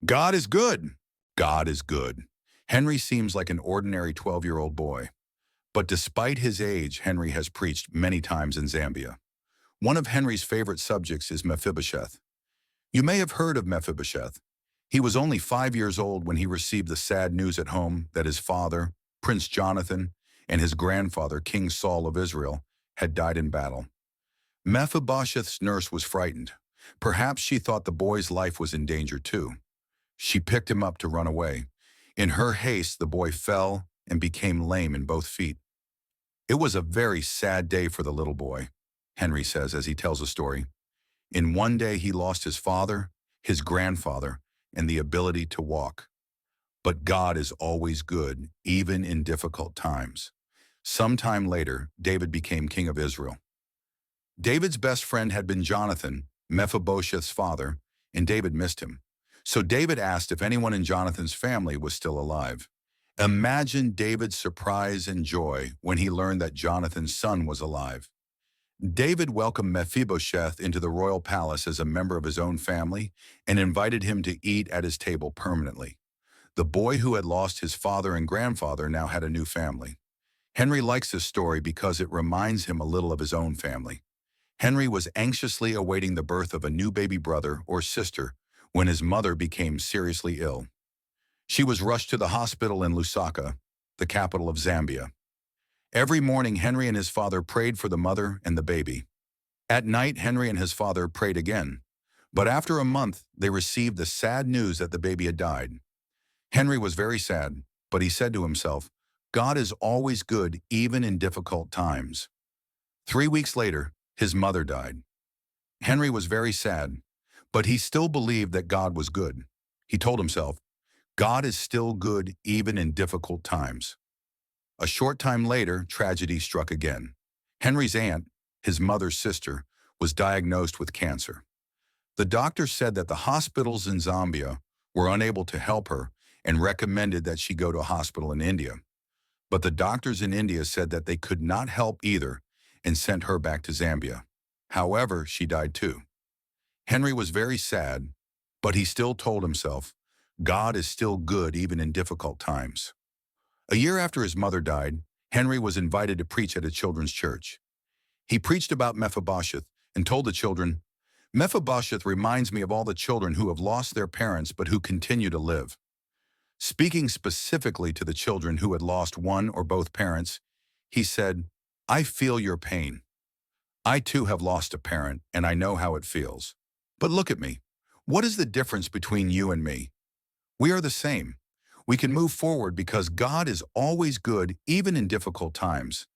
God is good. God is good. Henry seems like an ordinary 12-year-old boy. But despite his age, Henry has preached many times in Zambia. One of Henry's favorite subjects is Mephibosheth. You may have heard of Mephibosheth. He was only 5 years old when he received the sad news at home that his father, Prince Jonathan, and his grandfather, King Saul of Israel, had died in battle. Mephibosheth's nurse was frightened. Perhaps she thought the boy's life was in danger too. She picked him up to run away. In her haste, the boy fell and became lame in both feet. It was a very sad day for the little boy, Henry says as he tells the story. In one day he lost his father, his grandfather, and the ability to walk. But God is always good, even in difficult times. Sometime later, David became king of Israel. David's best friend had been Jonathan, Mephibosheth's father, and David missed him. So David asked if anyone in Jonathan's family was still alive. Imagine David's surprise and joy when he learned that Jonathan's son was alive. David welcomed Mephibosheth into the royal palace as a member of his own family and invited him to eat at his table permanently. The boy who had lost his father and grandfather now had a new family. Henry likes this story because it reminds him a little of his own family. Henry was anxiously awaiting the birth of a new baby brother or sister when his mother became seriously ill. She was rushed to the hospital in Lusaka, the capital of Zambia. Every morning, Henry and his father prayed for the mother and the baby. At night, Henry and his father prayed again. But after a month, they received the sad news that the baby had died. Henry was very sad, but he said to himself, God is always good even in difficult times. 3 weeks later, his mother died. Henry was very sad, but he still believed that God was good. He told himself, God is still good even in difficult times. A short time later, tragedy struck again. Henry's aunt, his mother's sister, was diagnosed with cancer. The doctor said that the hospitals in Zambia were unable to help her and recommended that she go to a hospital in India. But the doctors in India said that they could not help either and sent her back to Zambia. However, she died too. Henry was very sad, but he still told himself, God is still good even in difficult times. A year after his mother died, Henry was invited to preach at a children's church. He preached about Mephibosheth and told the children, Mephibosheth reminds me of all the children who have lost their parents but who continue to live. Speaking specifically to the children who had lost one or both parents, he said, I feel your pain. I too have lost a parent and I know how it feels. But look at me. What is the difference between you and me? We are the same. We can move forward because God is always good even in difficult times.